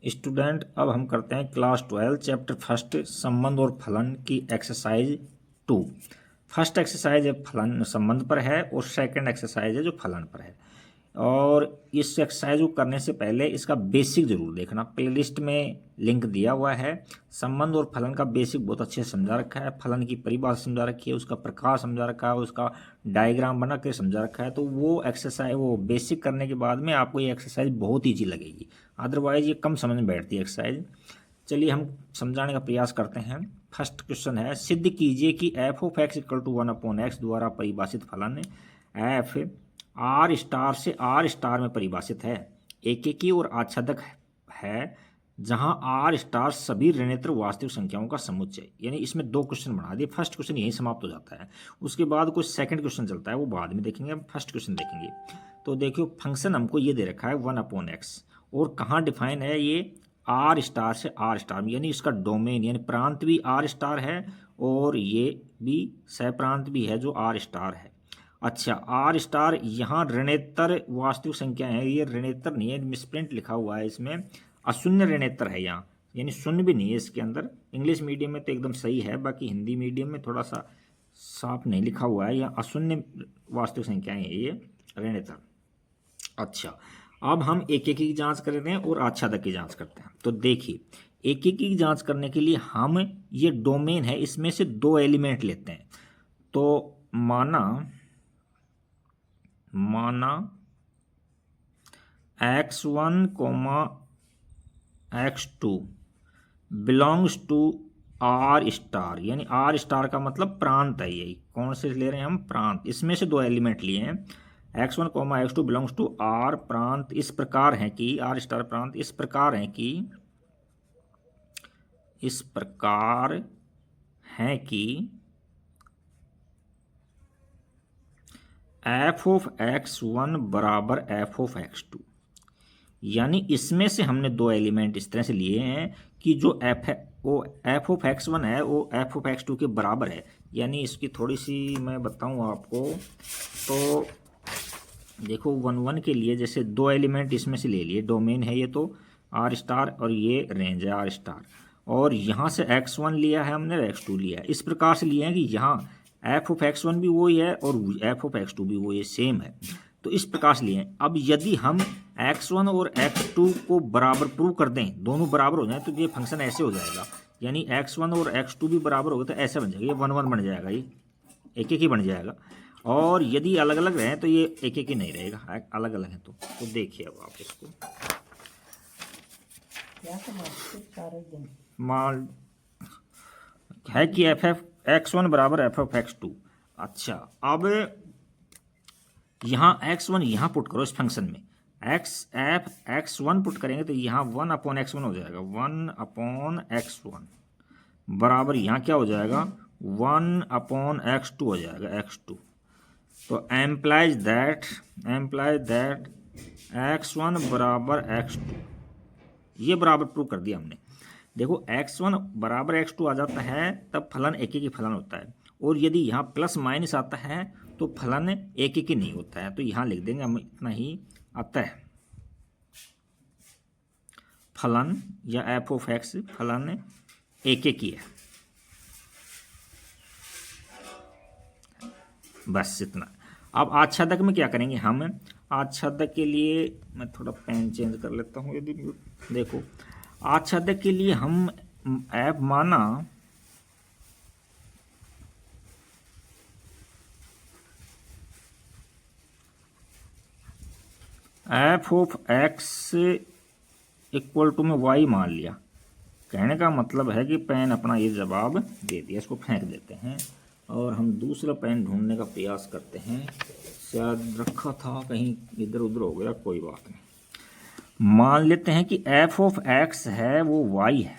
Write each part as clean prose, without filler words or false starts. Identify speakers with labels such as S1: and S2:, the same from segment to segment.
S1: Student, अब हम करते हैं क्लास 12 चैप्टर फर्स्ट संबंध और फलन की एक्सरसाइज 2। फर्स्ट एक्सरसाइज है फलन संबंध पर है और सेकंड एक्सरसाइज है जो फलन पर है। और इस एक्सरसाइज को करने से पहले इसका बेसिक जरूर देखना, प्लेलिस्ट में लिंक दिया हुआ है। संबंध और फलन का बेसिक बहुत अच्छे से समझा रखा है, फलन की परिभाषा समझा रखी है, उसका प्रकार समझा रखा है, उसका डायग्राम बना के समझा रखा है। तो वो एक्सरसाइज, वो बेसिक करने के बाद में आपको ये एक्सरसाइज बहुत ईजी लगेगी, अदरवाइज ये कम समझ में बैठती है एक्सरसाइज। चलिए हम समझाने का प्रयास करते हैं। फर्स्ट क्वेश्चन है, सिद्ध कीजिए कि F of x equal to 1/x द्वारा परिभाषित फलन एफ आर स्टार से आर स्टार में परिभाषित है, एकेकी और आच्छादक है, जहां आर स्टार सभी ऋणात्मक वास्तविक संख्याओं का समुच्चय। यानी इसमें दो क्वेश्चन बना दिए, फर्स्ट क्वेश्चन यही समाप्त हो जाता है। उसके बाद कुछ सेकंड क्वेश्चन चलता है, वो बाद में देखेंगे, हम फर्स्ट क्वेश्चन देखेंगे। तो देखियो फंक्शन हमको ये दे रखा है 1/x, और कहाँ डिफाइन है ये, आर स्टार से आर स्टार में, यानी इसका डोमेन यानी प्रांत भी आर स्टार है और ये भी सह प्रांत भी है जो आर स्टार है। अच्छा, आर स्टार यहाँ ऋणेतर वास्तविक संख्या है, ये ऋणेतर नहीं है, मिसप्रिंट लिखा हुआ है इसमें, अशून्य ऋणेतर है यहाँ, यानी शून्य भी नहीं है इसके अंदर। इंग्लिश मीडियम में तो एकदम सही है, बाकी हिंदी मीडियम में थोड़ा सा साफ नहीं लिखा हुआ है, यहाँ अशून्य वास्तविक संख्याएं है ये ऋणेतर। अच्छा, अब हम एक की जांच करते हैं और आच्छादक की जांच करते हैं। तो देखिए, एक की जांच करने के लिए हम ये डोमेन है, इसमें से दो एलिमेंट लेते हैं। तो माना x1, x2 belongs to R star, यानी आर स्टार का मतलब प्रांत है, यही कौन से ले रहे हैं हम, प्रांत। इसमें से दो एलिमेंट लिए हैं, x1, x2 belongs to are प्रांत इस प्रकार है कि, आर स्टार प्रांत इस प्रकार है कि एफ ऑफ x1 बराबर एफ ऑफ x2। यानी इसमें से हमने दो एलिमेंट इस तरह से लिए हैं कि जो एफ है वो एफ ऑफ x1 है वो एफ ऑफ x2 के बराबर है। यानी इसकी थोड़ी सी मैं बताऊं आपको, तो देखो 1 के लिए जैसे दो एलिमेंट इसमें से ले लिए, डोमेन है ये तो आर स्टार और ये रेंज है आर स्टार, और यहाँ से x1 लिया है हमने, x2 लिया है। इस प्रकार से लिए हैं कि यहाँ एफ ऑफ x1 भी वही है और एफ ऑफ x2 भी वही सेम है, तो इस प्रकार से लिए हैं। अब यदि हम x1 और x2 को बराबर प्रूव कर दें, दोनों बराबर हो जाए, तो ये फंक्शन ऐसे हो जाएगा, यानी x1 और x2 भी बराबर हो गए तो ऐसे बन जाएगा, ये 1 बन जाएगा, ये एक ही बन जाएगा। और यदि अलग अलग रहे तो ये एक ही नहीं रहेगा, अलग अलग है तो देखिए अब आप इसको मान है कि एफ एफ x1 बराबर एफ ऑफ x2। अच्छा, अब यहाँ x1 यहाँ पुट करो इस फंक्शन में, x1 पुट करेंगे तो यहाँ 1/x1 हो जाएगा, 1/x1 बराबर यहाँ क्या हो जाएगा, 1/x2 हो जाएगा, x2। तो एम्प्लाइज दैट x1 बराबर x2, ये बराबर प्रूव कर दिया हमने। देखो x1 बराबर x2 आ जाता है तब फलन एक ही फलन होता है, और यदि यहाँ प्लस माइनस आता है तो फलन एक ही नहीं होता है। तो यहाँ लिख देंगे हम इतना ही, अतः फलन या एफ ऑफ एक्स फलन एक ही है, बस इतना। अब आच्छादक में क्या करेंगे हम, आच्छादक के लिए मैं थोड़ा पेन चेंज कर लेता हूँ। यदि देखो आच्छादक के लिए हम एफ माना f of x equal to में वाई मान लिया। कहने का मतलब है कि पेन अपना ये जवाब दे दिया, इसको फेंक देते हैं और हम दूसरा पेन ढूंढने का प्रयास करते हैं। शायद रखा था कहीं इधर उधर हो गया, कोई बात नहीं। मान लेते हैं कि एफ ऑफ एक्स है वो वाई है।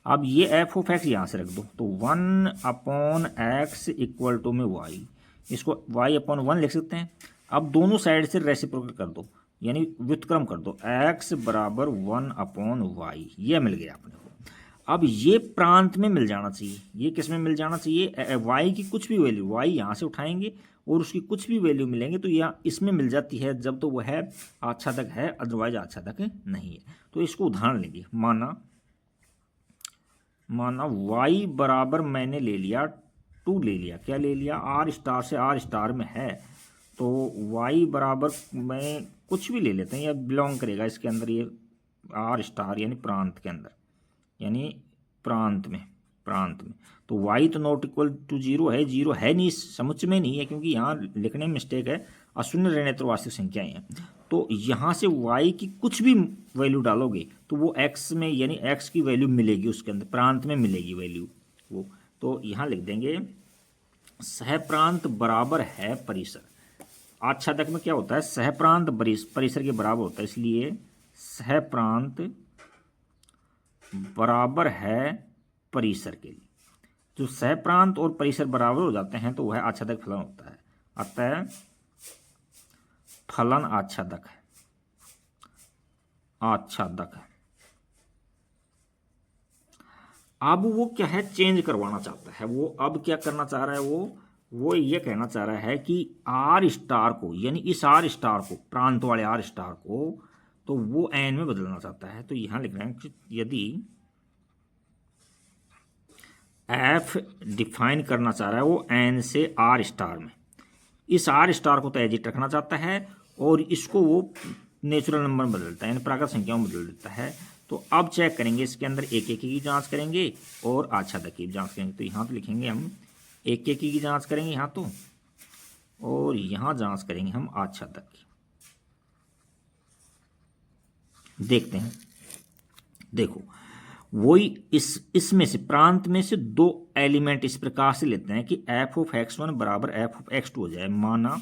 S1: अब ये एफ ऑफ एक्स यहाँ से रख दो, तो 1/x इक्वल टू में वाई, इसको y/1 लिख सकते हैं। अब दोनों साइड से रेसिप्रोकल कर दो, यानी व्युत्क्रम कर दो, x बराबर 1/y, ये मिल गया अपने को। अब ये प्रांत में मिल जाना चाहिए, ये किस में मिल जाना चाहिए, y की कुछ भी वैल्यू, y यहाँ से उठाएंगे और उसकी कुछ भी वैल्यू मिलेंगे तो यह इसमें मिल जाती है जब तो वह है आच्छादक है, अदरवाइज आच्छादक नहीं है। तो इसको उदाहरण लेंगे। माना y बराबर मैंने ले लिया 2 ले लिया, क्या ले लिया, r स्टार से r स्टार में है, तो y बराबर मैं कुछ भी ले लेते हैं, या बिलोंग करेगा इसके अंदर, ये r स्टार यानी प्रांत के अंदर, यानी प्रांत में तो y तो नॉट इक्वल टू 0 है, 0 है नहीं, समुच्चय में नहीं है, क्योंकि यहाँ लिखने में मिस्टेक है, अशून्य ऋणात्मक वास्तविक संख्याएं हैं। तो यहाँ से y की कुछ भी वैल्यू डालोगे तो वो x में, यानी x की वैल्यू मिलेगी उसके अंदर, प्रांत में मिलेगी वैल्यू वो। तो यहाँ लिख देंगे सहप्रांत बराबर है परिसर। आच्छादक में क्या होता है, सहप्रांत परिसर के बराबर होता है, इसलिए सहप्रांत बराबर है परिसर के लिए। जो सहप्रांत और परिसर बराबर हो जाते हैं तो वह आच्छादक फलन होता है, अतः फलन आच्छादक है। अब वो क्या है, चेंज करवाना चाहता है वो। अब क्या करना चाह रहा है वो ये कहना चाह रहा है कि आर स्टार को, यानी इस आर स्टार को, प्रांत वाले आर स्टार को, तो वो एन में बदलना चाहता है। तो यहां लिख रहे हैं कि यदि एफ डिफाइन करना चाह रहा है वो एन से आर स्टार में, इस आर स्टार को तो एजिट रखना चाहता है और इसको वो नेचुरल नंबर में बदलता है, यानी प्राकृत संख्याओं में बदल देता है। तो अब चेक करेंगे इसके अंदर एक एक की जांच करेंगे और आच्छादक की जांच करेंगे। तो यहाँ तो लिखेंगे हम एक एक की जांच करेंगे यहाँ तो, और यहाँ जांच करेंगे हम आच्छादक की। देखते हैं, देखो वही इसमें से प्रांत में से 2 एलिमेंट इस प्रकार से लेते हैं कि एफ ऑफ x1 बराबर एफ ऑफ x2 हो जाए। माना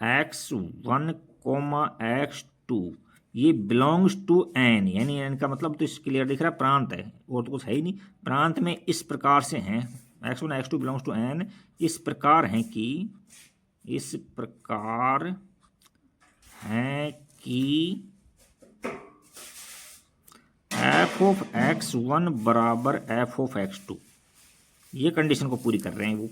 S1: x1 कोमा x2 ये बिलोंग्स टू एन, यानी एन का मतलब तो इस क्लियर दिख रहा है प्रांत है, और तो कुछ है ही नहीं। प्रांत में इस प्रकार से हैं, x1 x2 belongs to N, इस प्रकार हैं कि एफ ऑफ x1 बराबर एफ ऑफ x2, ये कंडीशन को पूरी कर रहे हैं वो।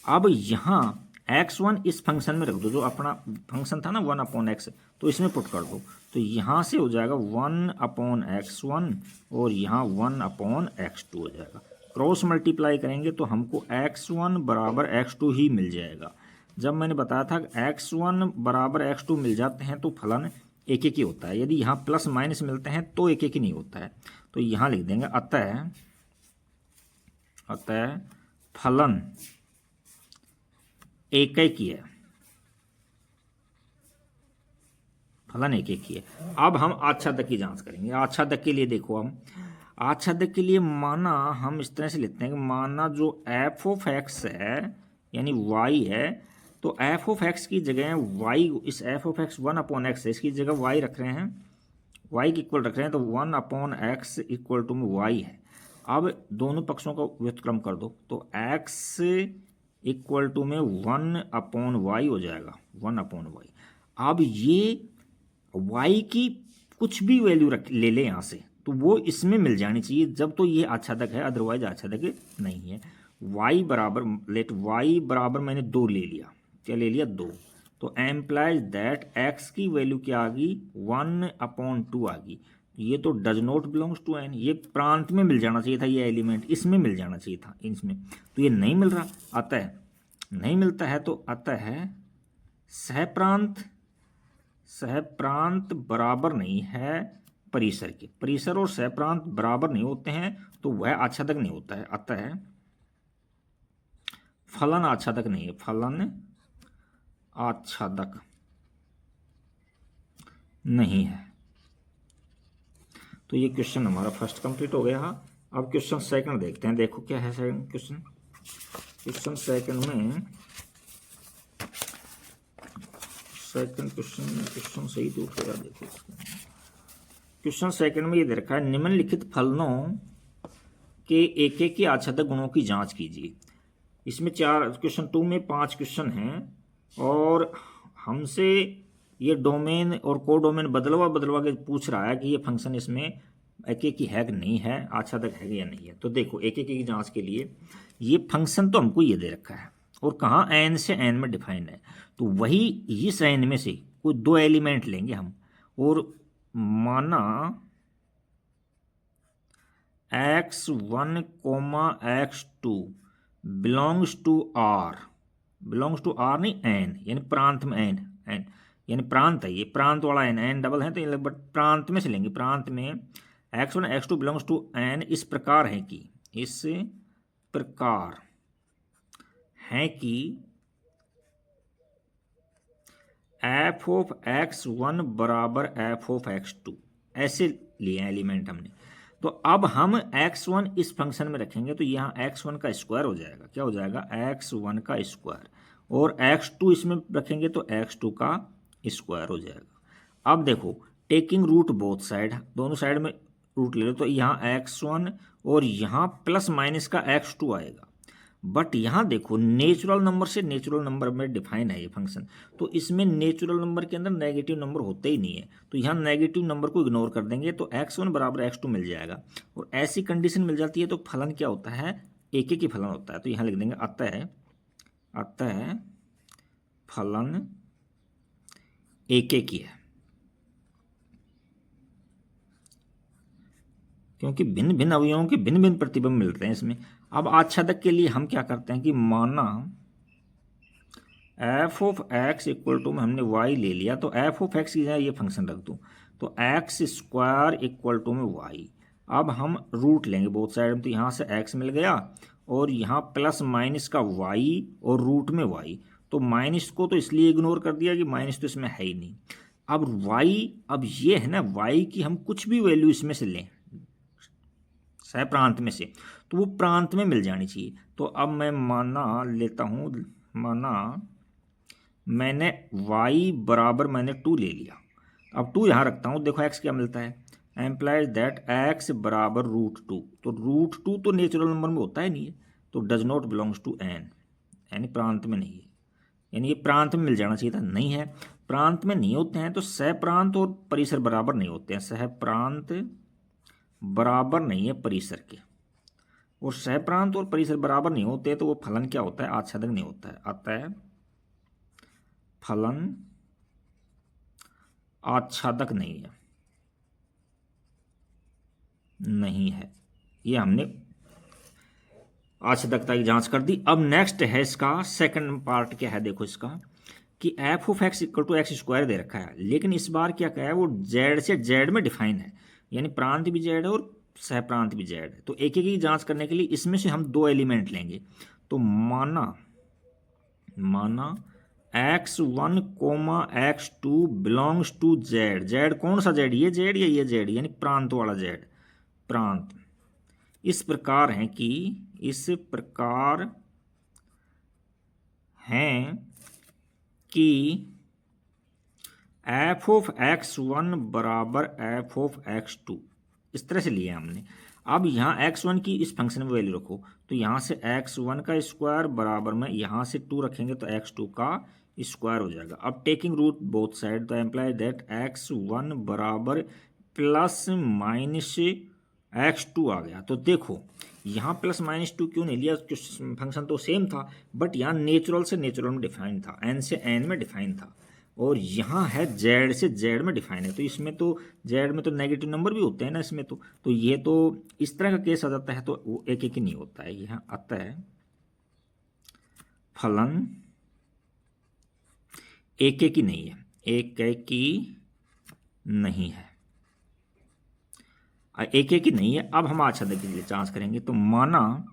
S1: अब यहाँ x1 इस फंक्शन में रख दो, जो अपना फंक्शन था ना 1/x, तो इसमें पुट कर दो, तो यहाँ से हो जाएगा 1/x1 और यहाँ 1/x2 हो जाएगा। क्रॉस मल्टीप्लाई करेंगे तो हमको x1 बराबर x2 ही मिल जाएगा। जब मैंने बताया था x1 बराबर x2 मिल जाते हैं तो फलन एक एक ही होता है, यदि यहाँ प्लस माइनस मिलते हैं तो एक एक ही नहीं होता है। तो यहाँ लिख देंगे अतः फलन एक ही है, फलन एक ही है। अब हम आच्छादक की जांच करेंगे। आच्छादक के लिए देखो, हम आच्छादक के लिए माना हम इस तरह से लेते हैं कि माना जो एफ ऑफ एक्स है यानी वाई है, तो एफ ऑफ एक्स की जगह वाई, इस एफ ऑफ एक्स 1/x है, इसकी जगह वाई रख रहे हैं, वाई के इक्वल रख रहे हैं, तो 1/x इक्वल टू में वाई है। अब दोनों पक्षों का व्युत्क्रम कर दो तो x इक्वल टू में 1/y हो जाएगा, 1/y। अब ये y की कुछ भी वैल्यू ले ले यहाँ से, तो वो इसमें मिल जानी चाहिए जब तो ये आच्छादक है, अदरवाइज आच्छादक नहीं है। y बराबर मैंने 2 ले लिया, क्या ले लिया 2, तो एम्प्लाइज दैट x की वैल्यू क्या आ गई 1/2 आ गई। ये तो does not belongs to N, ये प्रांत में मिल जाना चाहिए था, ये एलिमेंट इसमें मिल जाना चाहिए था, इसमें तो ये नहीं मिल रहा, अतः नहीं मिलता है, तो अतः सहप्रांत बराबर नहीं है परिसर के। परिसर और सहप्रांत बराबर नहीं होते हैं तो वह आच्छादक नहीं होता है, अतः फलन आच्छादक नहीं है, फलन आच्छादक नहीं है। तो ये क्वेश्चन हमारा फर्स्ट कंप्लीट हो गया। अब क्वेश्चन सेकंड देखते हैं। देखो क्या है सेकंड क्वेश्चन। क्वेश्चन सेकंड में क्वेश्चन सही तो उठेगा। देखो क्वेश्चन सेकंड में ये दे रखा है, निम्नलिखित फलनों के एक एक के आच्छादक गुणों की जांच कीजिए। इसमें 4 क्वेश्चन 2 में 5 क्वेश्चन हैं और हमसे ये डोमेन और कोडोमेन बदलवा के पूछ रहा है कि ये फंक्शन इसमें एक एक की है कि नहीं है, आच्छादक है या नहीं है। तो देखो एक एक की जांच के लिए ये फंक्शन तो हमको ये दे रखा है और कहाँ एन से एन में डिफाइंड है, तो वही इस एन में से कोई दो एलिमेंट लेंगे हम और माना x1 comma x2 belongs to R, belongs to R नहीं एन, यानी प्रांत में एन, एन यानी प्रांत है, ये प्रांत वाला एन, एन डबल है तो ये बट प्रांत में से लेंगे, प्रांत में x1 x2 belongs to N इस प्रकार है कि, इस प्रकार है कि एफ ऑफ x1 बराबर एफ ऑफ x2, ऐसे लिए एलिमेंट हमने। तो अब हम x1 इस फंक्शन में रखेंगे तो यहाँ x1 का स्क्वायर हो जाएगा, क्या हो जाएगा x1 का स्क्वायर, और x2 इसमें रखेंगे तो x2 का स्क्वायर हो जाएगा। अब देखो टेकिंग रूट बोथ साइड, दोनों साइड में रूट ले लो तो यहाँ x1 और यहाँ प्लस माइनस का x2 आएगा। बट यहाँ देखो नेचुरल नंबर से नेचुरल नंबर में डिफाइन है ये फंक्शन, तो इसमें नेचुरल नंबर के अंदर नेगेटिव नंबर होते ही नहीं है, तो यहाँ नेगेटिव नंबर को इग्नोर कर देंगे तो x1 बराबर x2 मिल जाएगा। और ऐसी कंडीशन मिल जाती है तो फलन क्या होता है, एक एक ही फलन होता है। तो यहाँ लिख देंगे अतः फलन एक एक ही है, क्योंकि भिन्न भिन्न अवयवों के भिन्न भिन्न प्रतिबिंब मिलते हैं इसमें। अब आच्छादक के लिए हम क्या करते हैं कि माना f of x equal to में हमने वाई ले लिया, तो एफ ऑफ एक्स की जगह ये फंक्शन रख दूं तो एक्स स्क्वायर इक्वल टू में वाई। अब हम रूट लेंगे बोथ साइड में, तो यहाँ से एक्स मिल गया और यहाँ प्लस माइनस का वाई और रूट में वाई, तो माइनस को तो इसलिए इग्नोर कर दिया कि माइनस तो इसमें है ही नहीं। अब वाई, अब ये है ना वाई की हम कुछ भी वैल्यू इसमें से लें सह प्रांत में से, तो वो प्रांत में मिल जानी चाहिए। तो अब मैं माना लेता हूँ, माना मैंने y बराबर मैंने 2 ले लिया, अब 2 यहाँ रखता हूँ, देखो x क्या मिलता है, एम्प्लाइज दैट x बराबर √2, तो √2 तो नेचुरल नंबर में होता ही नहीं है, तो does not belongs to n, यानी प्रांत में नहीं है, यानी ये प्रांत में मिल जाना चाहिए था, नहीं है। प्रांत में नहीं होते हैं तो सह प्रांत और परिसर बराबर नहीं होते हैं, सह प्रांत बराबर नहीं है परिसर के, और सह प्रांत और परिसर बराबर नहीं होते तो वो फलन क्या होता है, आच्छादक नहीं होता है। अतः फलन आच्छादक नहीं है, नहीं है, ये हमने आच्छादकता की जांच कर दी। अब नेक्स्ट है इसका सेकंड पार्ट, क्या है देखो इसका कि F of x equal to X square दे रखा है, लेकिन इस बार क्या कहा है वो जेड से जेड में डिफाइन है, यानी प्रांत भी जेड है और सह प्रांत भी जेड है। तो एक एक की जांच करने के लिए इसमें से हम दो एलिमेंट लेंगे, तो माना x1 comma x2 belongs to Z, Z कौन सा जेड, ये जेड या ये जेड, यानी प्रांत वाला जेड, प्रांत इस प्रकार है कि, इस प्रकार हैं कि एफ ऑफ x1 बराबर एफ ऑफ x2, इस तरह से लिया हमने। अब यहाँ x1 की इस फंक्शन में वैल्यू रखो, तो यहाँ से x1 का स्क्वायर बराबर में यहाँ से 2 रखेंगे तो x2 का स्क्वायर हो जाएगा। अब टेकिंग रूट बोथ साइड तो एम्प्लाई दैट x1 बराबर प्लस माइनस x2 आ गया। तो देखो यहाँ प्लस माइनस 2 क्यों नहीं लिया, फंक्शन तो सेम था, बट यहाँ नेचुरल से नेचुरल में डिफाइन था, n से n में डिफाइन था, और यहाँ है जेड से जेड में डिफाइन है, तो इसमें तो जेड में तो नेगेटिव नंबर भी होते हैं ना इसमें, तो ये तो इस तरह का केस आ जाता है, तो वो एक एक ही नहीं होता है। यहाँ अतः फलन एक एक ही नहीं है, एक एक ही नहीं है, एक एक ही नहीं है। अब हम आच्छादक के लिए जांच करेंगे, तो माना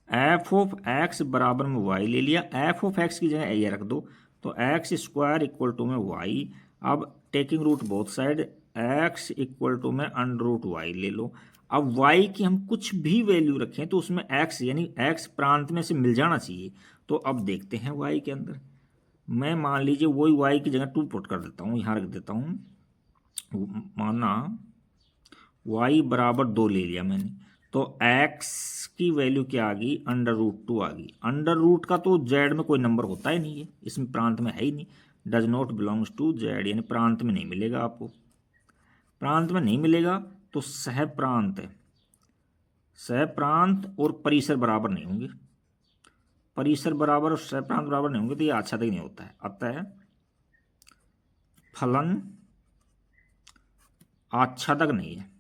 S1: एफ ऑफ एक्स बराबर में वाई ले लिया, एफ ऑफ एक्स की जगह ये रख दो, तो एक्स स्क्वायर इक्वल टू में वाई। अब taking root both side x equal to में अंडर रूट वाई ले लो। अब वाई की हम कुछ भी वैल्यू रखें तो उसमें एक्स यानी एक्स प्रांत में से मिल जाना चाहिए। तो अब देखते हैं वाई के अंदर, मैं मान लीजिए वही वाई की जगह 2 पुट कर देता हूँ, यहाँ रख देता हूँ, माना y बराबर 2 ले लिया मैंने, तो x की वैल्यू क्या आ गई, अंडर रूट 2 आ गई। अंडर रूट का तो z में कोई नंबर होता ही नहीं है, इसमें प्रांत में है ही नहीं, does not belongs to z, यानी प्रांत में नहीं मिलेगा आपको। प्रांत में नहीं मिलेगा तो सहप्रांत और परिसर बराबर नहीं होंगे, परिसर बराबर और सहप्रांत बराबर नहीं होंगे तो ये आच्छादक नहीं होता है। अतः फलन आच्छादक नहीं है।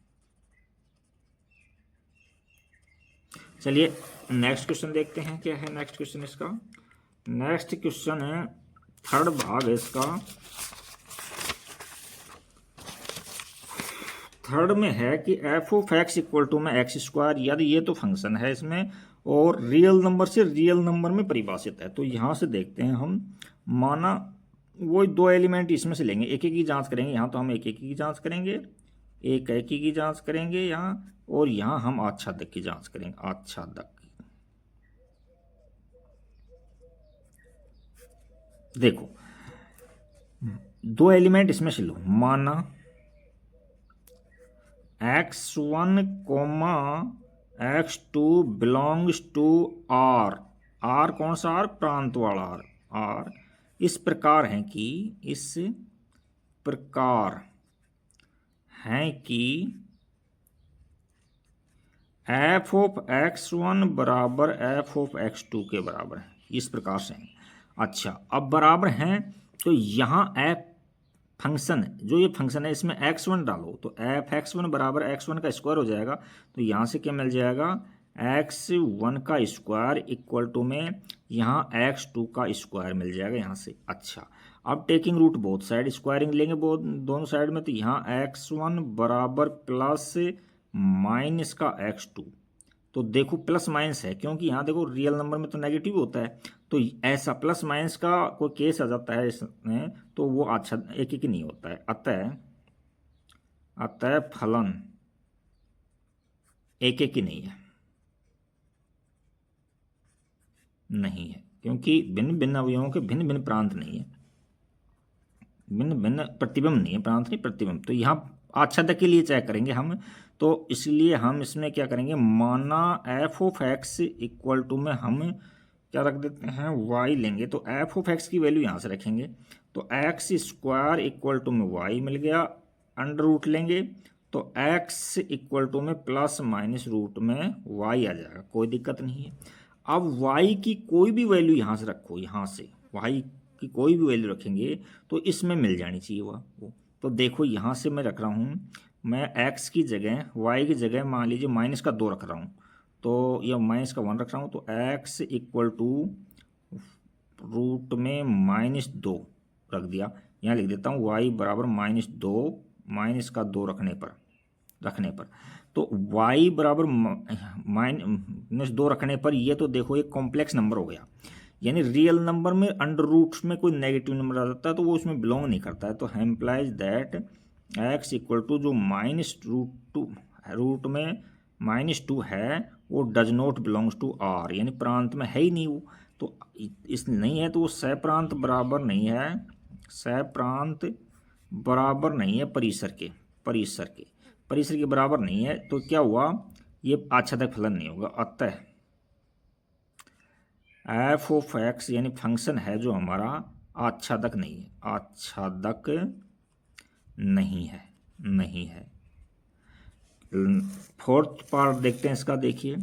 S1: चलिए नेक्स्ट क्वेश्चन देखते हैं, क्या है नेक्स्ट क्वेश्चन इसका। नेक्स्ट क्वेश्चन है, थर्ड भाग है इसका। थर्ड में है कि F of x equal to में एक्स स्क्वायर, यदि ये तो फंक्शन है इसमें और रियल नंबर से रियल नंबर में परिभाषित है। तो यहाँ से देखते हैं हम, माना वो दो एलिमेंट इसमें से लेंगे, एक एक की जांच करेंगे। यहाँ तो हम एक एक की जांच करेंगे, एक एक की जांच करेंगे यहाँ, और यहाँ हम आच्छादक की जांच करेंगे, आच्छादक। देखो दो एलिमेंट इसमें से लो, माना x1 comma x2 belongs to R. R कौन सा आर? प्रांत वाला आर। आर इस प्रकार है कि, इस प्रकार है कि एफ ऑफ x1 बराबर एफ ऑफ x2 के बराबर है, इस प्रकार से है। अच्छा, अब बराबर हैं तो यहाँ एफ फंक्शन जो ये फंक्शन है इसमें x1 डालो तो एफ x1 बराबर x1 का स्क्वायर हो जाएगा। तो यहाँ से क्या मिल जाएगा? x1 का स्क्वायर इक्वल टू में यहाँ x2 का स्क्वायर मिल जाएगा यहाँ से। अच्छा, अब taking root both side, squaring लेंगे बहुत दोनों साइड में, तो यहाँ x1 बराबर प्लस माइनस का x2। तो देखो प्लस माइनस है, क्योंकि यहाँ देखो रियल नंबर में तो नेगेटिव होता है, तो ऐसा प्लस माइनस का कोई केस आ जाता है इसमें तो वो अच्छा एक ही नहीं होता है। अतः फलन एक ही नहीं है, नहीं है, क्योंकि भिन्न भिन्न अवयवों के भिन्न भिन्न प्रांत नहीं है, भिन्न भिन्न प्रतिबिंब नहीं है, प्रांत नहीं प्रतिबिंब। तो यहाँ आच्छादक के लिए चेक करेंगे हम, तो इसलिए हम इसमें क्या करेंगे, माना f of x equal to में हम क्या रख देते हैं, वाई लेंगे। तो एफ ऑफ एक्स की वैल्यू यहाँ से रखेंगे, तो एक्स स्क्वायर इक्वल टू में वाई मिल गया, अंडर रूट लेंगे तो एक्स इक्वल टू में प्लस माइनस रूट में वाई आ जाएगा, कोई दिक्कत नहीं है। अब वाई की कोई भी वैल्यू यहाँ से रखो, यहाँ से वाई की कोई भी वैल्यू रखेंगे तो इसमें मिल जानी चाहिए वो। तो देखो यहाँ से मैं रख रहा हूँ, मैं x की जगह y की जगह मान लीजिए माइनस का 2 रख रहा हूँ, तो यह माइनस का 1 रख रहा हूँ, तो x इक्वल टू रूट में -2 रख दिया। यहाँ लिख देता हूँ y बराबर -2 माइनस का 2 रखने पर तो y बराबर -2 रखने पर ये तो देखो एक कॉम्प्लेक्स नंबर हो गया, यानी रियल नंबर में अंडर रूट्स में कोई नेगेटिव नंबर आ जाता है तो वो उसमें बिलोंग नहीं करता है। तो implies that x equal to जो रूट में -2 है वो does not belongs to r, यानी प्रांत में है ही नहीं वो, तो इस नहीं है तो वो सहप्रांत बराबर नहीं है, सहप्रांत बराबर नहीं है परिसर के बराबर नहीं है। तो क्या हुआ, ये आच्छादक फलन नहीं होगा। अतः एफ ऑफ एक्स यानी फंक्शन है जो हमारा आच्छादक नहीं है, आच्छादक नहीं है। फोर्थ पार्ट देखते हैं इसका, देखिए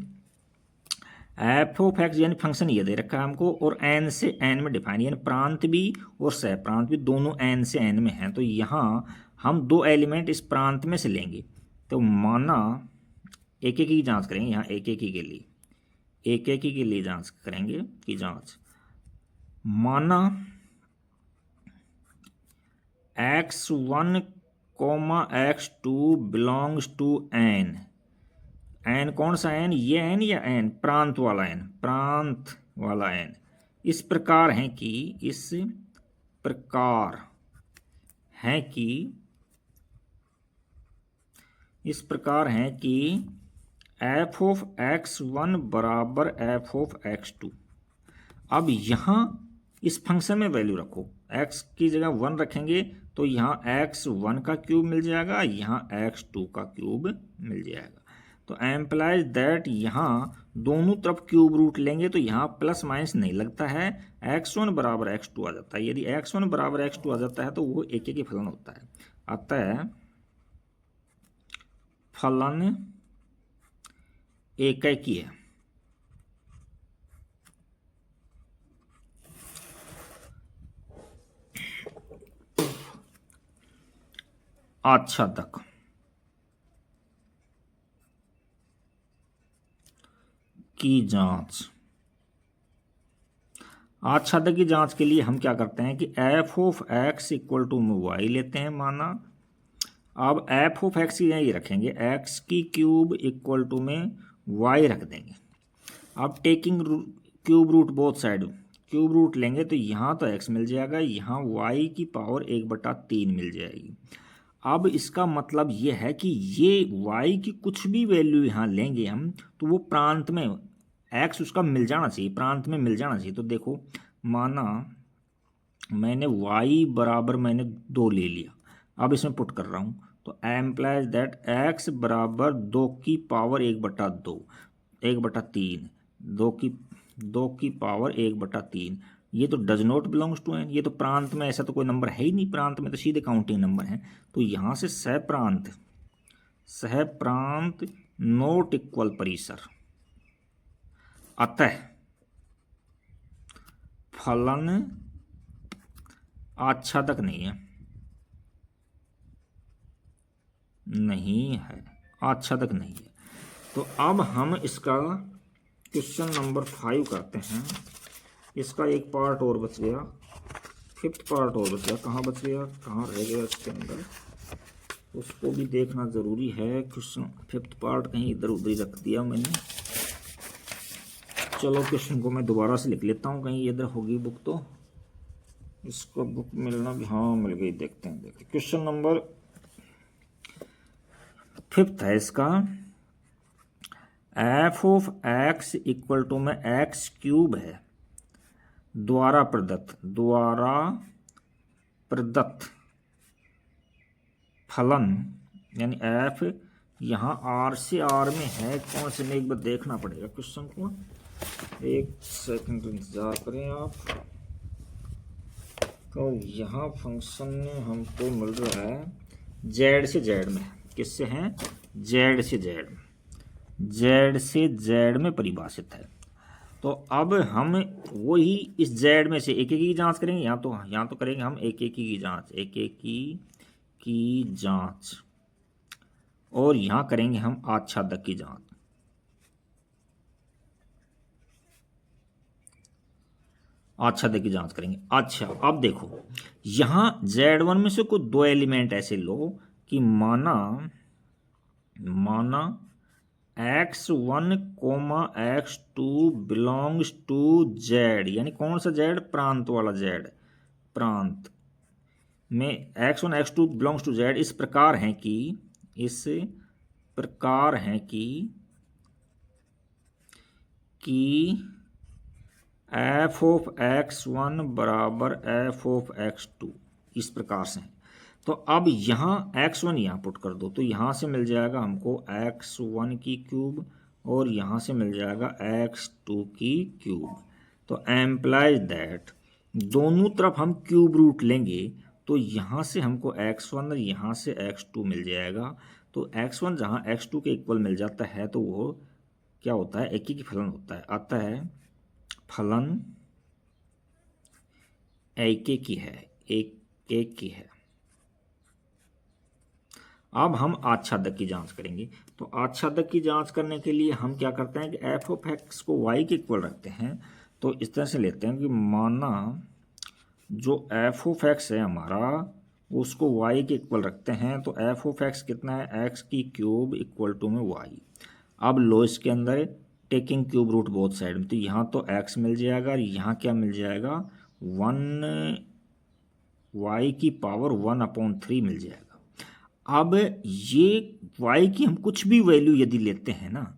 S1: एफ ऑफ एक्स यानी फंक्शन ये दे रखा है हमको और एन से एन में डिफाइन, यानी प्रांत भी और सहप्रांत भी दोनों एन से एन में हैं। तो यहाँ हम दो एलिमेंट इस प्रांत में से लेंगे, तो माना एक एक की जांच करेंगे, यहाँ एक एक के लिए जांच करेंगे कि जांच, माना x1 x2 belongs to N. N कौन सा एन, ये एन या एन प्रांत वाला एन, इस प्रकार है कि एफ ऑफ x1 बराबर एफ ऑफ x2। अब यहाँ इस फंक्शन में वैल्यू रखो, x की जगह 1 रखेंगे तो यहाँ x1 का क्यूब मिल जाएगा, यहाँ x2 का क्यूब मिल जाएगा। तो एम्प्लाइज दैट यहाँ दोनों तरफ क्यूब रूट लेंगे तो यहाँ प्लस माइनस नहीं लगता है, x1 बराबर x2 आ जाता है। यदि x1 बराबर x2 आ जाता है तो वो एक ही फलन होता है। अतः फलन एकेकी है। आच्छादक की जांच। आच्छादक की जांच के लिए हम क्या करते हैं कि F of x equal to में वाई लेते हैं माना। अब एफ ऑफ एक्स यही रखेंगे, एक्स की क्यूब इक्वल टू में वाई रख देंगे। अब taking cube root both side, cube root लेंगे तो यहाँ तो एक्स मिल जाएगा, यहाँ वाई की पावर 1/3 मिल जाएगी। अब इसका मतलब ये है कि ये y की कुछ भी वैल्यू यहाँ लेंगे हम तो वो प्रांत में x उसका मिल जाना चाहिए, प्रांत में मिल जाना चाहिए। तो देखो माना मैंने y बराबर मैंने 2 ले लिया, अब इसमें पुट कर रहा हूँ तो एम्प्लाइज दैट x बराबर 2 की पावर 1/2 1/3 2 की पावर 1/3। ये तो does not belongs to N, ये तो प्रांत में ऐसा तो कोई नंबर है ही नहीं, प्रांत में तो सीधे काउंटिंग नंबर है। तो यहाँ से सहप्रांत नोट इक्वल परिसर, अतः फलन आच्छादक नहीं है, आच्छादक नहीं है। तो अब हम इसका क्वेश्चन नंबर 5 करते हैं। इसका एक पार्ट और बच गया, 5th पार्ट और बच गया। कहाँ बच गया, कहाँ रह गया इसके अंदर, उसको भी देखना ज़रूरी है। क्वेश्चन 5th पार्ट कहीं इधर उधर रख दिया मैंने। चलो क्वेश्चन को मैं दोबारा से लिख लेता हूँ, कहीं इधर होगी बुक तो। इसको बुक मिलना भी, हाँ मिल गई, देखते हैं। क्वेश्चन नंबर 5th है इसका, f of x equal to में एक्स क्यूब है द्वारा प्रदत्त फलन, यानी एफ यहाँ आर से आर में है, कौन से में एक बार देखना पड़ेगा क्वेश्चन को, 1 सेकंड इंतजार करें आप। तो यहाँ फंक्शन में हमको मिल रहा है जेड से जेड में, किससे हैं, जेड से जेड में, जेड से जेड में परिभाषित है। तो अब हम वही इस जेड में से एक एक की जांच करेंगे, यहाँ तो करेंगे हम एक एक की जांच, एक एक की जांच, और यहाँ करेंगे हम आच्छादक की जांच। आच्छादक की जांच करेंगे। अच्छा अब देखो यहाँ Z1 में से कोई 2 एलिमेंट ऐसे लो कि माना x1, x2 belongs to Z, यानी कौन सा Z, प्रांत वाला Z, प्रांत में x1 x2 belongs to Z इस प्रकार है कि f ऑफ x1 बराबर f ऑफ x2 इस प्रकार से है। तो अब यहाँ x1 यहाँ पुट कर दो तो यहाँ से मिल जाएगा हमको x1 की क्यूब और यहाँ से मिल जाएगा x2 की क्यूब। तो एम्प्लाइज दैट दोनों तरफ हम क्यूब रूट लेंगे तो यहाँ से हमको x1 और यहाँ से x2 मिल जाएगा। तो x1 जहाँ x2 के इक्वल मिल जाता है तो वो क्या होता है, एक ही फलन होता है, आता है फलन एक की है। अब हम आच्छादक की जांच करेंगे। तो आच्छादक की जांच करने के लिए हम क्या करते हैं कि एफ ऑफ एक्स को वाई के इक्वल रखते हैं। तो इस तरह से लेते हैं कि माना जो एफ ऑफ एक्स है हमारा उसको वाई के इक्वल रखते हैं। तो एफ ऑफ एक्स कितना है, एक्स की क्यूब इक्वल टू में वाई। अब लो इसके अंदर taking cube root both side में, तो यहाँ तो x मिल जाएगा और यहाँ क्या मिल जाएगा, 1 y की पावर 1/3 मिल जाएगा। अब ये y की हम कुछ भी वैल्यू यदि लेते हैं ना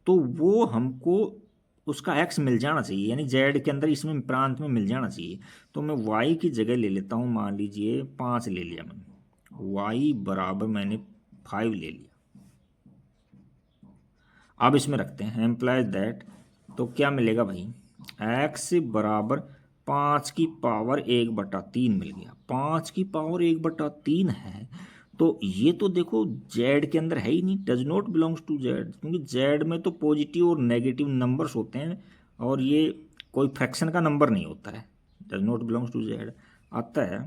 S1: तो वो हमको उसका x मिल जाना चाहिए, यानी z के अंदर इसमें प्रांत में मिल जाना चाहिए। तो मैं y की जगह ले लेता हूँ, मान लीजिए 5 ले लिया मैंने, y बराबर मैंने 5 ले लिया। अब इसमें रखते हैं एम्प्लाइज दैट, तो क्या मिलेगा भाई, x बराबर 5 की पावर 1/3 मिल गया। 5 की पावर 1/3 है तो ये तो देखो जेड के अंदर है ही नहीं, does not belongs to Z, क्योंकि जेड में तो पॉजिटिव और नेगेटिव नंबर्स होते हैं और ये कोई फ्रैक्शन का नंबर नहीं होता है। Does not belongs to Z. अतः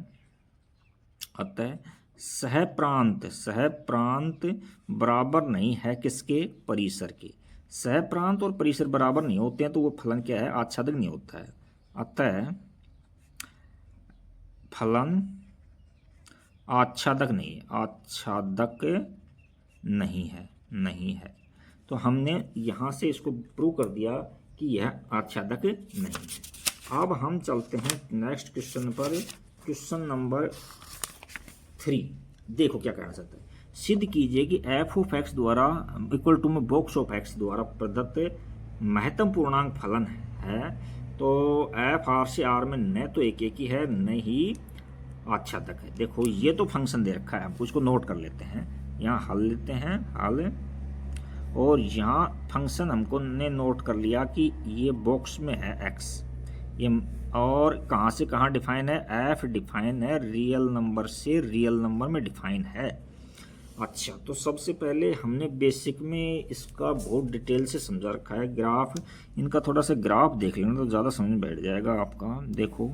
S1: सहप्रांत, सहप्रांत बराबर नहीं है किसके, परिसर के। सहप्रांत और परिसर बराबर नहीं होते हैं तो वो फलन क्या है, आच्छादक नहीं होता है। अतः फलन आच्छादक नहीं है, आच्छादक नहीं है, नहीं है। तो हमने यहाँ से इसको प्रूव कर दिया कि यह आच्छादक नहीं है। अब हम चलते हैं नेक्स्ट क्वेश्चन पर, क्वेश्चन नंबर 3। देखो क्या कहना चाहता है, सिद्ध कीजिए कि एफ ऑफ एक्स द्वारा इक्वल टू में बॉक्स ऑफ एक्स द्वारा प्रदत्त महत्तम पूर्णांक फलन है। तो एफ आर से आर में न तो एक ही है न ही आच्छादक है। देखो ये तो फंक्शन दे रखा है, हमको इसको नोट कर लेते हैं, यहाँ हल लेते हैं हल, और यहाँ फंक्शन हमको ने नोट कर लिया कि ये बॉक्स में है एक्स, ये और कहाँ से कहाँ डिफाइन है, एफ डिफाइन है रियल नंबर से रियल नंबर में डिफाइन है। अच्छा, तो सबसे पहले हमने बेसिक में इसका बहुत डिटेल से समझा रखा है। ग्राफ, इनका थोड़ा सा ग्राफ देख लेना तो ज़्यादा समझ में बैठ जाएगा आपका। देखो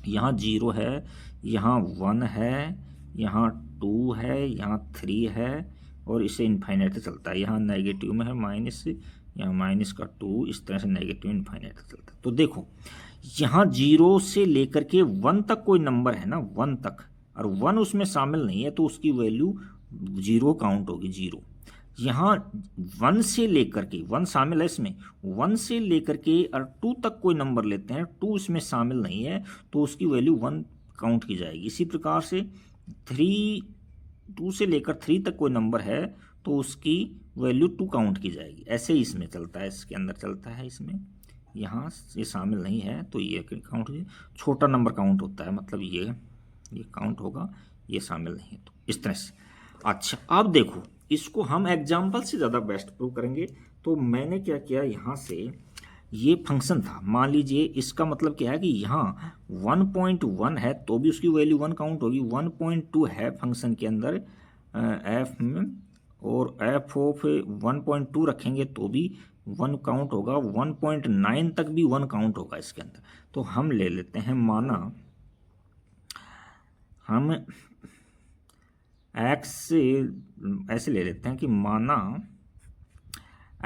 S1: यहाँ 0 है, यहाँ 1 है, यहाँ 2 है, यहाँ 3 है और इसे इन्फाइनाइट चलता है। यहाँ नेगेटिव में है माइनस, यहाँ माइनस का 2, इस तरह से नेगेटिव इन्फाइनाइट चलता है। तो देखो यहाँ 0 से लेकर के 1 तक कोई नंबर है ना, 1 तक, और 1 उसमें शामिल नहीं है तो उसकी वैल्यू 0 काउंट होगी, 0। यहाँ 1 से लेकर के, 1 शामिल है इसमें, 1 से लेकर के और 2 तक कोई नंबर लेते हैं, 2 इसमें शामिल नहीं है तो उसकी वैल्यू 1 काउंट की जाएगी। इसी प्रकार से 2 से लेकर 3 तक कोई नंबर है तो उसकी वैल्यू 2 काउंट की जाएगी। ऐसे ही इसमें चलता है, इसके अंदर चलता है, इसमें यहाँ ये शामिल नहीं है तो ये काउंट, छोटा नंबर काउंट होता है, मतलब ये काउंट होगा, ये शामिल नहीं है, तो इस तरह से। अच्छा, अब देखो इसको हम एग्जाम्पल से ज़्यादा बेस्ट प्रूव करेंगे। तो मैंने क्या किया, यहाँ से ये फंक्शन था, मान लीजिए इसका मतलब क्या है कि यहाँ 1.1 है तो भी उसकी वैल्यू 1 काउंट होगी, 1.2 है फंक्शन के अंदर एफ में, और एफ ऑफ 1.2 रखेंगे तो भी 1 काउंट होगा, 1.9 तक भी 1 काउंट होगा इसके अंदर। तो हम ले लेते हैं, माना हम एक्स से ऐसे ले लेते हैं कि माना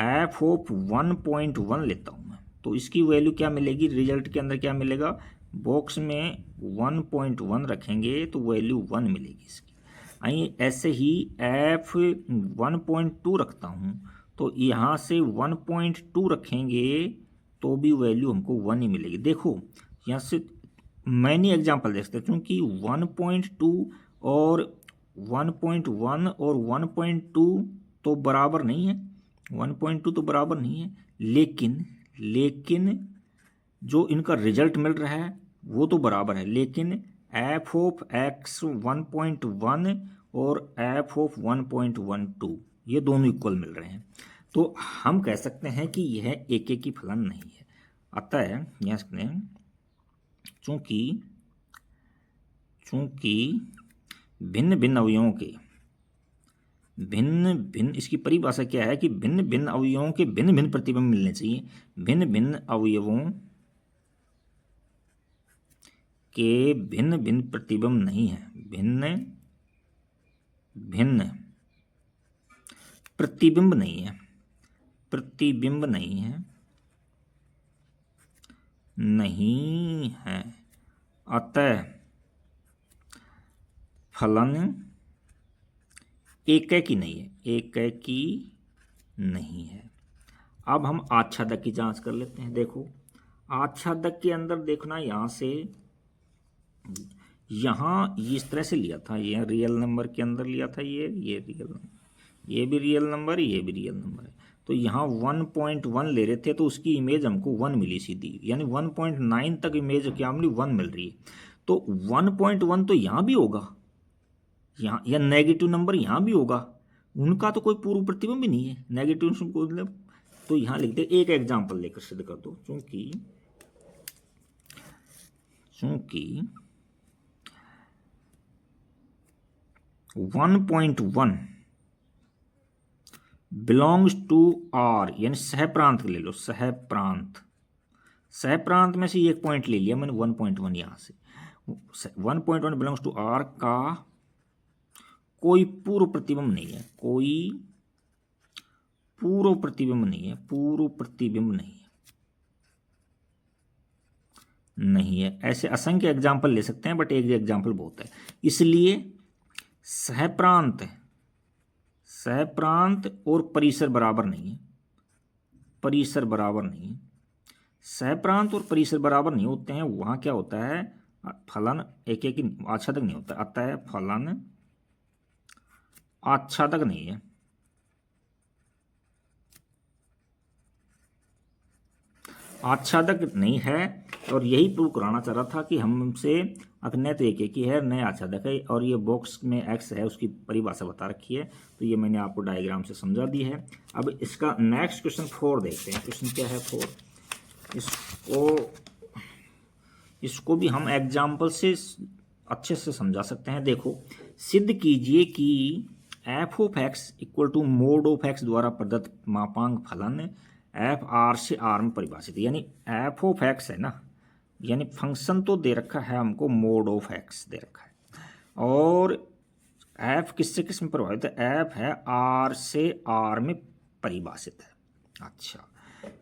S1: एफ ऑफ 1.1 लेता हूँ मैं, तो इसकी वैल्यू क्या मिलेगी, रिजल्ट के अंदर क्या मिलेगा, बॉक्स में 1.1 रखेंगे तो वैल्यू 1 मिलेगी इसकी। आइए ऐसे ही एफ 1.2 रखता हूँ तो यहाँ से 1.2 रखेंगे तो भी वैल्यू हमको 1 ही मिलेगी। देखो यहाँ से मैंने एग्जांपल देखते हैं, क्योंकि 1.2 और 1.1 और 1.2 तो बराबर नहीं है, 1.2 तो बराबर नहीं है, लेकिन जो इनका रिजल्ट मिल रहा है वो तो बराबर है। लेकिन एफ ऑफ एक्स 1.1 और एफ ऑफ 1.12 ये दोनों इक्वल मिल रहे हैं, तो हम कह सकते हैं कि यह एक ही फलन नहीं है। अतः यहाँ सकते हैं चूंकि भिन्न भिन्न अवयवों के इसकी परिभाषा क्या है कि भिन्न भिन्न अवयवों के भिन्न भिन्न प्रतिबिंब मिलने चाहिए। भिन्न भिन्न अवयवों के भिन्न भिन्न प्रतिबिंब नहीं है, भिन्न भिन्न प्रतिबिंब नहीं है, प्रतिबिंब नहीं है। अतः फलन एकै नहीं है, एकै नहीं है। अब हम आच्छादक की जांच कर लेते हैं। देखो आच्छादक के अंदर देखना, यहाँ से यहाँ इस तरह से लिया था, ये रियल नंबर के अंदर लिया था, ये रियल नंबर, ये भी रियल नंबर, ये भी रियल नंबर है। तो यहाँ 1.1 ले रहे थे तो उसकी इमेज हमको 1 मिली सीधी, यानी 1.9 तक इमेज क्या मिली, 1 मिल रही है। तो 1.1 तो यहाँ भी होगा, यहाँ या नेगेटिव नंबर यहाँ भी होगा, उनका तो कोई पूर्व प्रतिबिंब भी नहीं है, नेगेटिव मतलब। तो यहाँ लिखते एक एग्जाम्पल लेकर सिद्ध कर दो, चूंकि 1.1 बिलोंग्स टू आर, यानी सहप्रांत ले लो, सहप्रांत, सहप्रांत में से एक पॉइंट ले लिया मैंने 1.1 यहां से। 1.1 बिलोंग्स टू आर का कोई पूर्व प्रतिबिंब नहीं है, कोई पूर्व प्रतिबिंब नहीं है, पूर्व प्रतिबिंब नहीं है, नहीं है। ऐसे असंख्य एग्जाम्पल ले सकते हैं, बट एक एग्जाम्पल बहुत है। इसलिए सहप्रांत, सहप्रांत और परिसर बराबर नहीं है, परिसर बराबर नहीं है। सहप्रांत और परिसर बराबर नहीं होते हैं, वहां क्या होता है, फलन एक एक आच्छादक नहीं होता, अतः फलन आच्छादक नहीं है, आच्छादक नहीं है। और यही प्रूव कराना चाह रहा था कि हमसे अग्नय तो एक ही है, नए आच्छादक है, और ये बॉक्स में एक्स है उसकी परिभाषा बता रखी है, तो ये मैंने आपको डायग्राम से समझा दी है। अब इसका नेक्स्ट क्वेश्चन 4 देखते हैं। क्वेश्चन क्या है 4, इसको भी हम एग्जाम्पल से अच्छे से समझा सकते हैं। देखो, सिद्ध कीजिए कि F of x equal to mod of x द्वारा प्रदत्त मापांक फलन एफ आर से आर में परिभाषित, यानी एफ ऑफ एक्स है ना, यानी फंक्शन तो दे रखा है हमको, मोड ऑफ एक्स दे रखा है, और एफ किससे किस में प्रभावित है, एफ है आर से आर में परिभाषित है। अच्छा,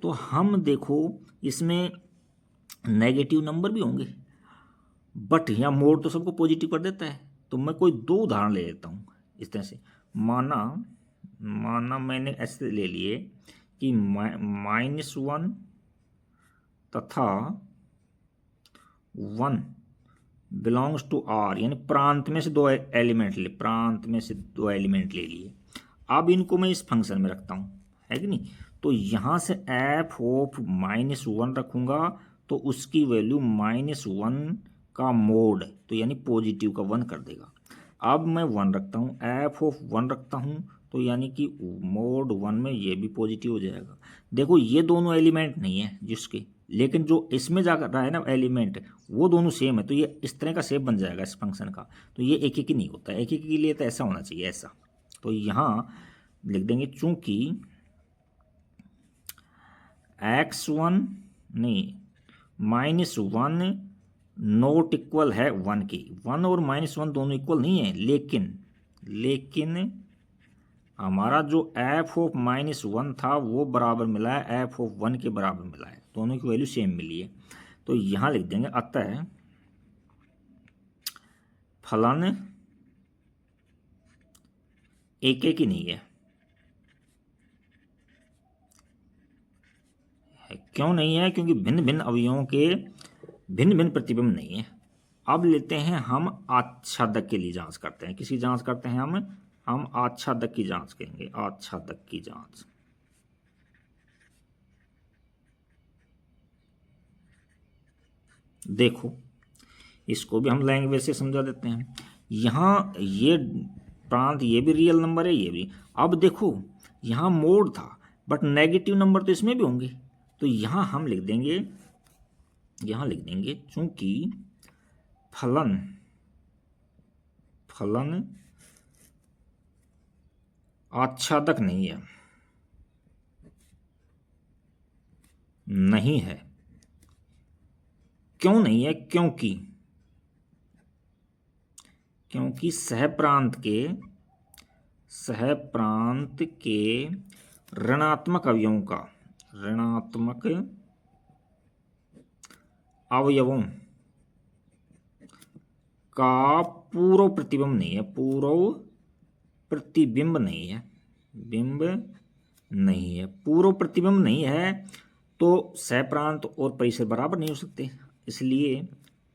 S1: तो हम देखो इसमें नेगेटिव नंबर भी होंगे, बट यहाँ मोड तो सबको पॉजिटिव कर देता है। तो मैं कोई 2 उदाहरण ले लेता हूँ इस तरह से। माना मैंने ऐसे ले लिए कि -1 तथा 1 बिलोंग्स टू आर, यानी प्रांत में से 2 एलिमेंट ले, प्रांत में से 2 एलिमेंट ले लिए। अब इनको मैं इस फंक्शन में रखता हूँ, है कि नहीं। तो यहाँ से एफ ऑफ -1 रखूँगा तो उसकी वैल्यू -1 का मोड, तो यानी पॉजिटिव का 1 कर देगा। अब मैं 1 रखता हूँ, एफ ऑफ 1 रखता हूँ, तो यानी कि मोड 1 में ये भी पॉजिटिव हो जाएगा। देखो ये दोनों एलिमेंट नहीं है जिसके, लेकिन जो इसमें जा रहा है ना एलिमेंट, वो दोनों सेम है, तो ये इस तरह का शेप बन जाएगा इस फंक्शन का। तो ये एक एक ही नहीं होता, एक एक के लिए तो ऐसा होना चाहिए, ऐसा। तो यहाँ लिख देंगे चूंकि x1 नहीं -1 नोट इक्वल है 1 की, 1 और -1 दोनों इक्वल नहीं है, लेकिन हमारा जो एफ ऑफ -1 था वो बराबर मिला है एफ ऑफ 1 के बराबर मिला है, दोनों की वैल्यू सेम मिली है। तो यहाँ लिख देंगे अतः फलन एक ही नहीं है। क्यों नहीं है, क्योंकि भिन्न भिन्न अवयवों के भिन्न भिन्न प्रतिबिंब नहीं है। अब लेते हैं हम आच्छादक के लिए जांच करते हैं, किसी जांच करते हैं हम आच्छादक की जांच करेंगे, आच्छादक की जांच। देखो इसको भी हम लैंग्वेज से समझा देते हैं। यहाँ ये प्रांत ये भी रियल नंबर है, ये भी। अब देखो यहाँ मोड था, बट नेगेटिव नंबर तो इसमें भी होंगे, तो यहाँ हम लिख देंगे, चूंकि फलन आच्छादक नहीं है। क्यों नहीं है, क्योंकि सहप्रांत के ऋणात्मक अवयवों का पूर्व प्रतिबिंब नहीं है, पूर्व प्रतिबिंब नहीं है, पूर्व प्रतिबिंब नहीं है, तो सहप्रांत और परिसर बराबर नहीं हो सकते। इसलिए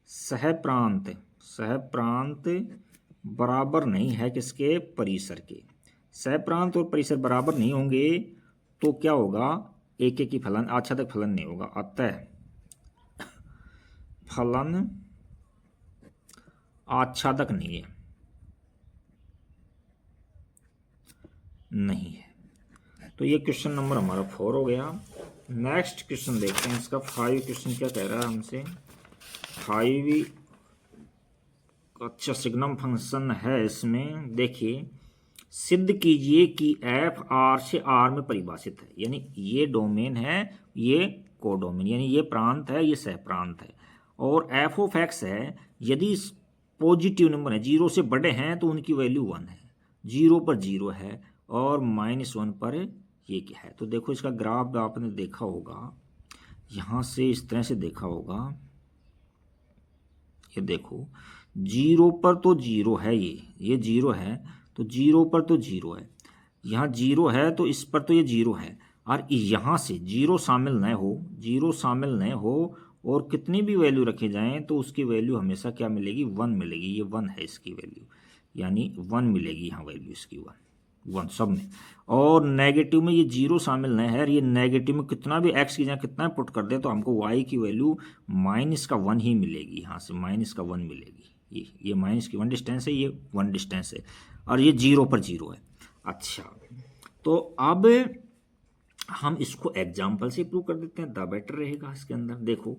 S1: सहप्रांत बराबर नहीं है किसके, परिसर के। सहप्रांत और परिसर बराबर नहीं होंगे तो क्या होगा, एक ही फलन, आच्छादक फलन नहीं होगा। अतः फलन आच्छादक नहीं है। तो ये क्वेश्चन नंबर हमारा 4 हो गया। नेक्स्ट क्वेश्चन देखते हैं, इसका 5 क्वेश्चन क्या कह रहा है हमसे। 5 अच्छा सिग्नम फंक्शन है इसमें। देखिए, सिद्ध कीजिए कि एफ आर से आर में परिभाषित है, यानी ये डोमेन है, ये कोडोमेन, यानी ये प्रांत है, ये सह प्रांत है। और एफ ऑफ एक्स है, यदि पॉजिटिव नंबर है, 0 से बड़े हैं तो उनकी वैल्यू 1 है, 0 पर 0 है और -1 पर ये क्या है। तो देखो इसका ग्राफ आपने देखा होगा, यहाँ से इस तरह से देखा होगा, ये देखो 0 पर तो 0 है, ये 0 है, तो 0 पर तो 0 है, यहाँ 0 है तो इस पर तो ये 0 है, और यहाँ से 0 शामिल न हो, 0 शामिल न हो और कितनी भी वैल्यू रखे जाएं तो उसकी वैल्यू हमेशा क्या मिलेगी, 1 मिलेगी। ये 1 है इसकी वैल्यू, यानी 1 मिलेगी यहाँ वैल्यू इसकी 1 सब में। और नेगेटिव में ये 0 शामिल नहीं है, ये नेगेटिव में कितना भी x की जगह कितना पुट कर दे तो हमको y की वैल्यू -1 ही मिलेगी, यहाँ से -1 मिलेगी। ये माइनस की 1 डिस्टेंस है, ये 1 डिस्टेंस है, और ये 0 पर 0 है। अच्छा, तो अब हम इसको एग्जाम्पल से प्रूव कर देते हैं, द बेटर रहेगा। इसके अंदर देखो,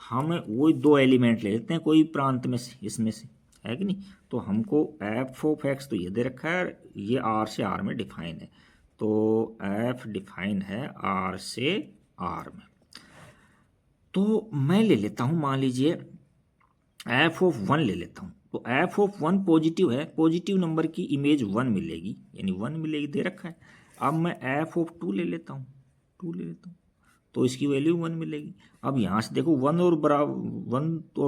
S1: हम वही 2 एलिमेंट ले लेते हैं कोई प्रांत में से, इसमें से, है कि नहीं। तो हमको एफ ऑफ एक्स तो ये दे रखा है, ये आर से आर में डिफाइन है, तो एफ डिफाइन है आर से आर में। तो मैं ले लेता हूँ, मान लीजिए एफ ऑफ 1 ले लेता हूँ। तो एफ ऑफ 1 पॉजिटिव है, पॉजिटिव नंबर की इमेज 1 मिलेगी, यानी 1 मिलेगी, दे रखा है। अब मैं एफ ऑफ 2 ले लेता हूँ, 2 ले लेता हूँ, तो इसकी वैल्यू 1 मिलेगी। अब यहाँ से देखो 1 और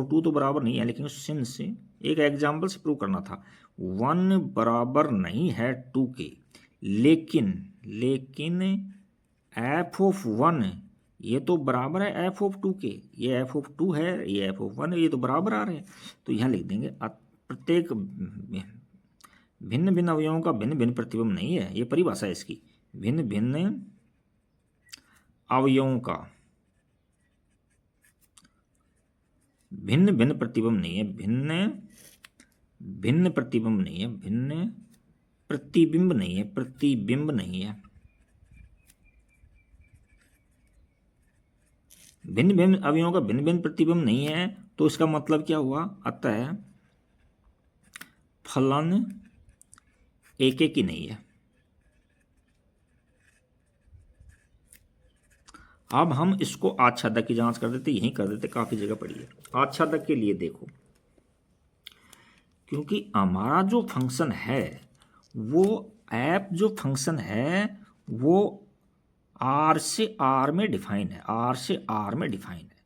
S1: 2 तो बराबर नहीं है, लेकिन सिंस से एक एग्जाम्पल से प्रूव करना था, 1 बराबर नहीं है 2 के, लेकिन एफ ऑफ 1 ये तो बराबर है एफ ऑफ 2 के, ये एफ ऑफ 2 है, ये एफ ऑफ 1 है, ये तो बराबर आ रहे हैं। तो यहाँ लिख देंगे प्रत्येक भिन्न भिन्न अवयवों का भिन्न भिन्न प्रतिबिंब नहीं है, ये परिभाषा है इसकी, भिन्न भिन्न अवयवों का भिन्न भिन्न प्रतिबिंब नहीं है, भिन्न प्रतिबिंब नहीं है, भिन्न प्रतिबिंब नहीं है, प्रतिबिंब नहीं है, भिन्न भिन्न अवयवों का भिन्न भिन्न प्रतिबिंब नहीं है। तो इसका मतलब क्या हुआ, अतः फलन एक ही नहीं है। अब हम इसको आच्छादक की जांच कर देते, यहीं कर देते, काफी जगह पड़ी है। आच्छादक के लिए देखो, क्योंकि हमारा जो फंक्शन है वो एफ जो फंक्शन है वो आर से आर में डिफाइन है, आर से आर में डिफाइन है।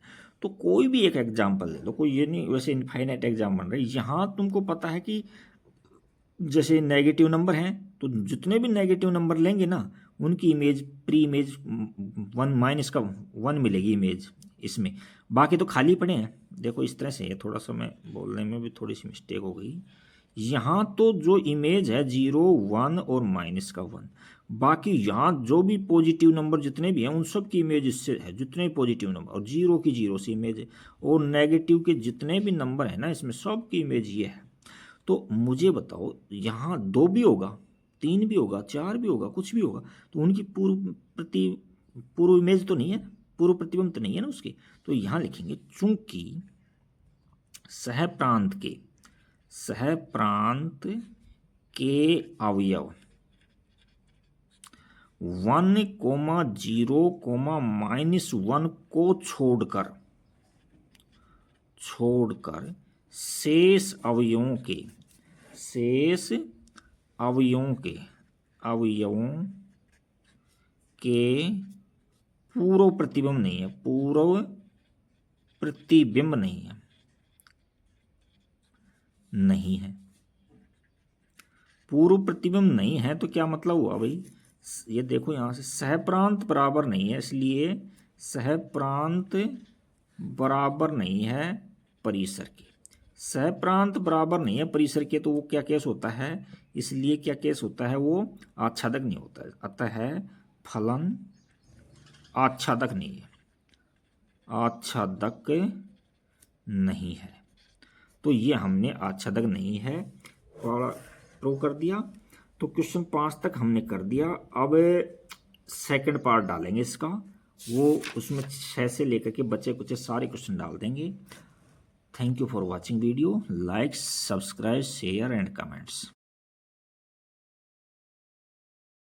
S1: तो कोई भी एक एग्जाम्पल ले लो, कोई ये नहीं वैसे इनफाइनाइट एग्जाम बन रहा है। यहाँ तुमको पता है कि जैसे नेगेटिव नंबर हैं, तो जितने भी नेगेटिव नंबर लेंगे ना, उनकी इमेज प्री इमेज 1 मिलेगी इमेज इसमें, बाकी तो खाली पड़े हैं। देखो इस तरह से, ये थोड़ा सा मैं बोलने में भी थोड़ी सी मिस्टेक हो गई। यहाँ तो जो इमेज है 0, 1 और -1, बाकी यहाँ जो भी पॉजिटिव नंबर जितने भी हैं उन सब की इमेज इससे है, जितने भी पॉजिटिव नंबर, और 0 की 0 से इमेज है, और नेगेटिव के जितने भी नंबर है ना इसमें सब की इमेज ये है। तो मुझे बताओ, यहाँ 2 भी होगा, 3 भी होगा, 4 भी होगा, कुछ भी होगा, तो उनकी पूर्व इमेज तो नहीं है, पूर्व प्रतिबिंब तो नहीं है ना उसके। तो यहाँ लिखेंगे चूंकि सह प्रांत के अवयव 1, 0, -1 को छोड़कर शेष अवयवों के पूर्व प्रतिबिंब नहीं है, पूर्व प्रतिबिंब नहीं है, पूर्व प्रतिबिंब नहीं है। तो क्या मतलब हुआ भाई, ये देखो यहाँ से सहप्रांत बराबर नहीं है, इसलिए सहप्रांत बराबर नहीं है परिसर के, सहप्रांत बराबर नहीं है परिसर के। तो वो क्या केस होता है, इसलिए क्या केस होता है, वो आच्छादक नहीं होता है, अतः फलन आच्छादक नहीं है, आच्छादक नहीं है। तो ये हमने आच्छादक नहीं है प्रूव कर दिया। तो क्वेश्चन 5 तक हमने कर दिया। अब सेकंड पार्ट डालेंगे इसका, वो उसमें 6 से लेकर के बचे कुछ सारे क्वेश्चन डाल देंगे। Thank you for watching video. Like, subscribe, share and comments.